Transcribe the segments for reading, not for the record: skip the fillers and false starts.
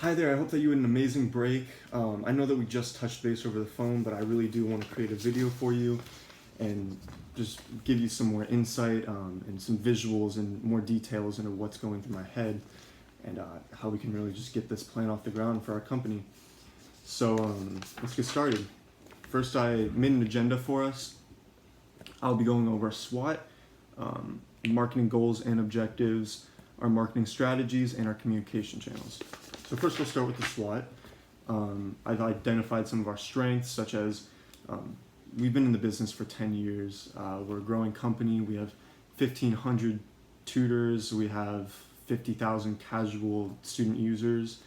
Hi there, I hope that you had an amazing break. I know that we just touched base over the phone, but I really do want to create a video for you and just give you some more insight and some visuals and more details into what's going through my head and how we can really just get this plan off the ground for our company. So let's get started. First, I made an agenda for us. I'll be going over SWOT, marketing goals and objectives, our marketing strategies, and our communication channels. So first we'll start with the SWOT. I've identified some of our strengths, such as we've been in the business for 10 years. We're a growing company. We have 1,500 tutors. We have 50,000 casual student users.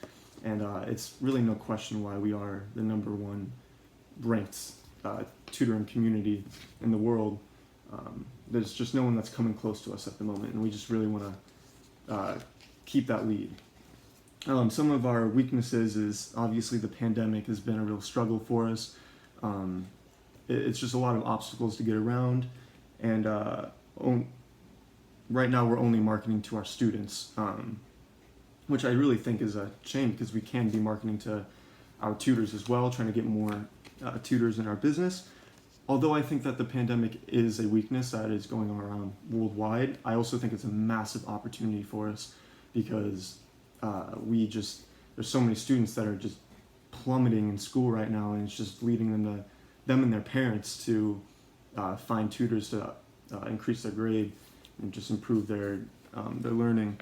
And it's really no question why we are the number one ranked tutoring community in the world. There's just no one that's coming close to us at the moment, and we just really want to keep that lead. Some of our weaknesses is obviously the pandemic has been a real struggle for us. It's just a lot of obstacles to get around, and right now we're only marketing to our students, which I really think is a shame because we can be marketing to our tutors as well, trying to get more tutors in our business. Although I think that the pandemic is a weakness that is going on around worldwide, I also think it's a massive opportunity for us because there's so many students that are just plummeting in school right now, and it's just leading them and their parents to find tutors to increase their grade and just improve their learning.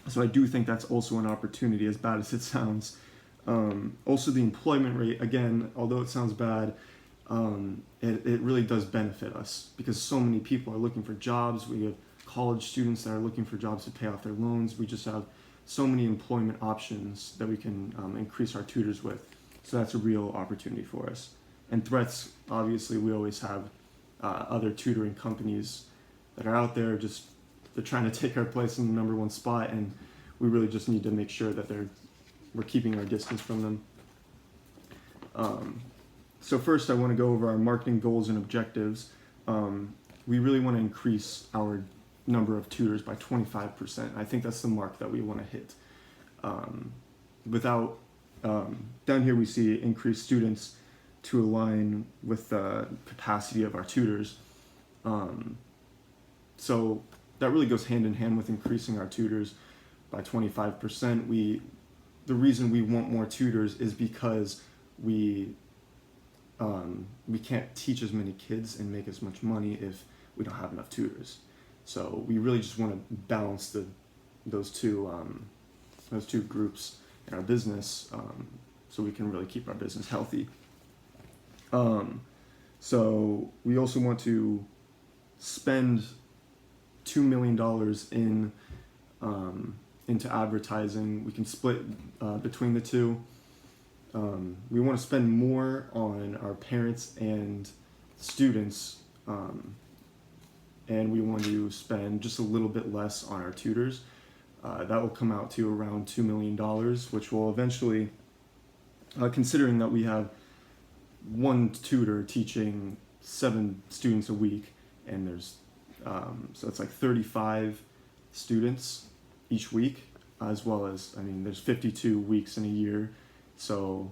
So I do think that's also an opportunity, as bad as it sounds. Also, the employment rate, again, although it sounds bad, it really does benefit us because so many people are looking for jobs. We have college students that are looking for jobs to pay off their loans. We just have so many employment options that we can increase our tutors with. So that's a real opportunity for us. And threats, obviously, we always have other tutoring companies that are out there they're trying to take our place in the number one spot, and we really just need to make sure that we're keeping our distance from them. So first, I want to go over our marketing goals and objectives. We really want to increase our number of tutors by 25%. I think that's the mark that we want to hit. Down here we see increased students to align with the capacity of our tutors. So that really goes hand in hand with increasing our tutors by 25%. The reason we want more tutors is because we can't teach as many kids and make as much money if we don't have enough tutors. So we really just want to balance those two groups in our business, so we can really keep our business healthy. So we also want to spend $2 million into advertising. We can split between the two. We want to spend more on our parents and students, and we want to spend just a little bit less on our tutors. That will come out to around $2 million, which will eventually, considering that we have one tutor teaching 7 students a week, and there's so it's like 35 students each week, as well as, there's 52 weeks in a year. So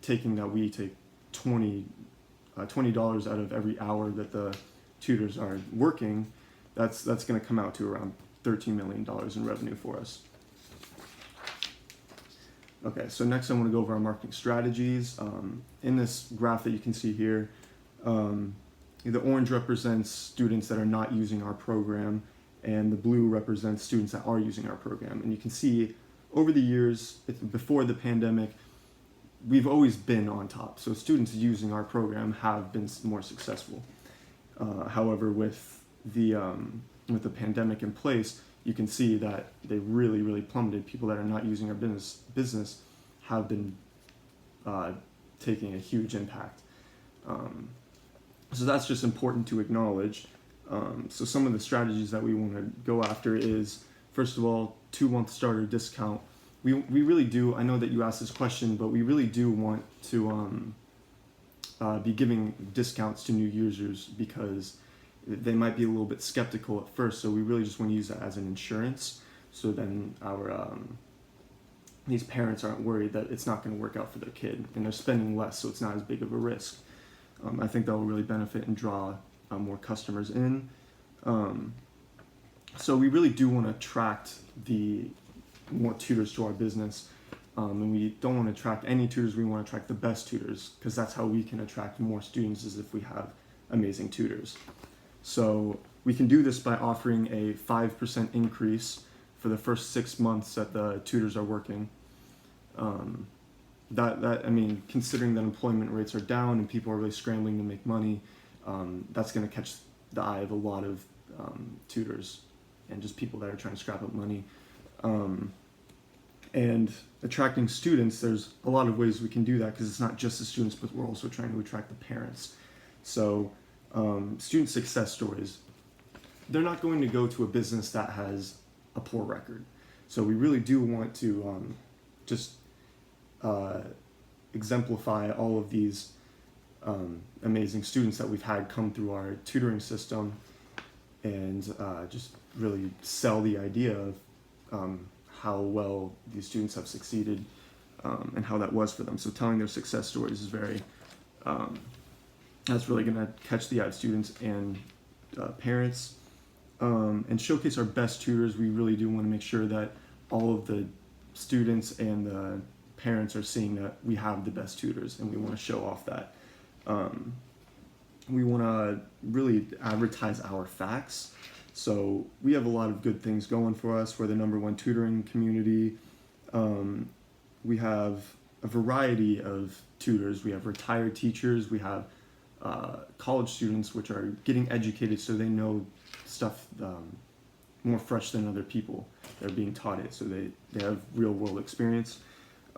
taking that we take $20 out of every hour that the tutors are working, that's going to come out to around $13 million in revenue for us. Okay, so next I want to go over our marketing strategies. In this graph that you can see here, the orange represents students that are not using our program, and the blue represents students that are using our program. And you can see over the years, before the pandemic, we've always been on top. So students using our program have been more successful. However, with the pandemic in place, you can see that they really, really plummeted. People that are not using our business have been taking a huge impact. So that's just important to acknowledge. So some of the strategies that we want to go after is, first of all, 2-month starter discount. We really do, I know that you asked this question, but we really do want to be giving discounts to new users because they might be a little bit skeptical at first. So we really just want to use that as an insurance. So then these parents aren't worried that it's not going to work out for their kid, and they're spending less, so it's not as big of a risk. I think that will really benefit and draw more customers in. So we really do want to attract more tutors to our business, and we don't want to attract any tutors. We want to attract the best tutors, because that's how we can attract more students, is if we have amazing tutors. So we can do this by offering a 5% increase for the first 6 months that the tutors are working. Considering that employment rates are down and people are really scrambling to make money, that's going to catch the eye of a lot of tutors and just people that are trying to scrap up money. And attracting students, there's a lot of ways we can do that, because it's not just the students, but we're also trying to attract the parents. So student success stories, they're not going to go to a business that has a poor record. So we really do want to exemplify all of these amazing students that we've had come through our tutoring system, and just really sell the idea of how well these students have succeeded, and how that was for them. So telling their success stories is that's really going to catch the eye of students and parents. And showcase our best tutors. We really do want to make sure that all of the students and the parents are seeing that we have the best tutors, and we want to show off that. We want to really advertise our facts. So we have a lot of good things going for us. We're the #1 tutoring community. We have a variety of tutors. We have retired teachers. We have college students, which are getting educated so they know stuff more fresh than other people. They're being taught it, so they have real world experience.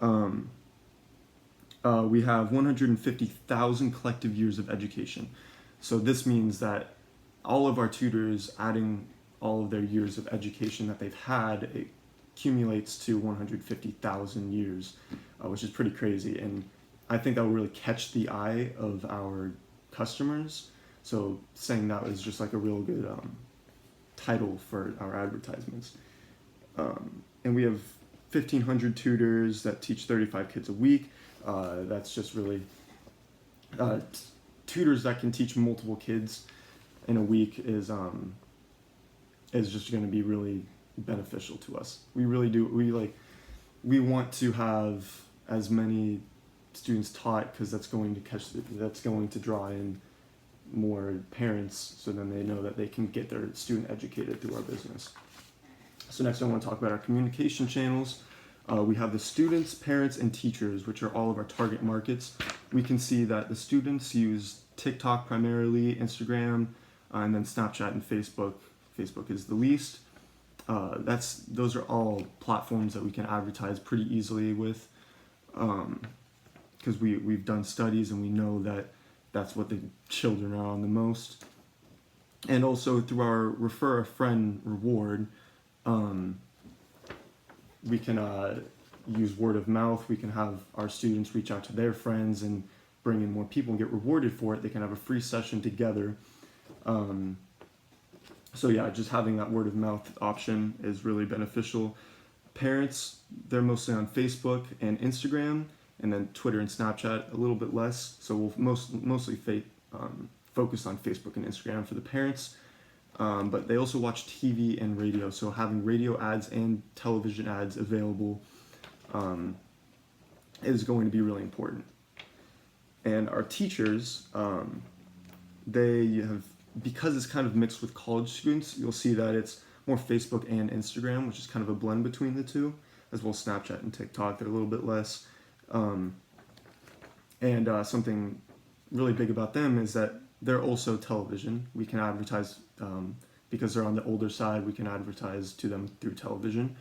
We have 150,000 collective years of education. So this means that all of our tutors, adding all of their years of education that they've had, it accumulates to 150,000 years, which is pretty crazy. And I think that will really catch the eye of our customers. So saying that was just like a real good title for our advertisements. And we have 1,500 tutors that teach 35 kids a week. That's just really tutors that can teach multiple kids in a week is just going to be really beneficial to us. We really do. We want to have as many students taught, because that's going to draw in more parents, so then they know that they can get their student educated through our business. So next I want to talk about our communication channels. We have the students, parents, and teachers, which are all of our target markets. We can see that the students use TikTok primarily, Instagram, and then Snapchat and Facebook. Facebook is the least. Those are all platforms that we can advertise pretty easily with, because we've done studies and we know that that's what the children are on the most. And also through our refer a friend reward, we can use word of mouth. We can have our students reach out to their friends and bring in more people and get rewarded for it. They can have a free session together. So yeah, just having that word of mouth option is really beneficial. Parents, they're mostly on Facebook and Instagram, and then Twitter and Snapchat a little bit less. So we'll mostly focus on Facebook and Instagram for the parents. But they also watch TV and radio, so having radio ads and television ads available is going to be really important. And our teachers, because it's kind of mixed with college students, you'll see that it's more Facebook and Instagram, which is kind of a blend between the two, as well as Snapchat and TikTok. They're a little bit less. Something really big about them is that they're also television. We can advertise, because they're on the older side, we can advertise to them through television.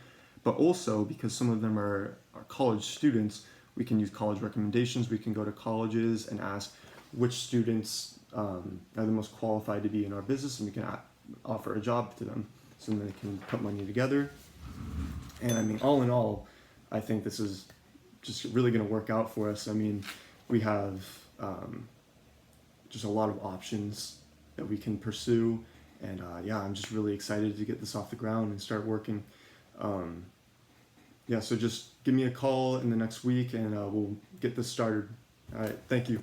But also, because some of them are college students, we can use college recommendations. We can go to colleges and ask which students are the most qualified to be in our business, and we can offer a job to them, so then they can put money together. And I mean, all in all, I think this is just really going to work out for us. I mean, we have just a lot of options that we can pursue, and I'm just really excited to get this off the ground and start working. So just give me a call in the next week, and we'll get this started. All right, thank you.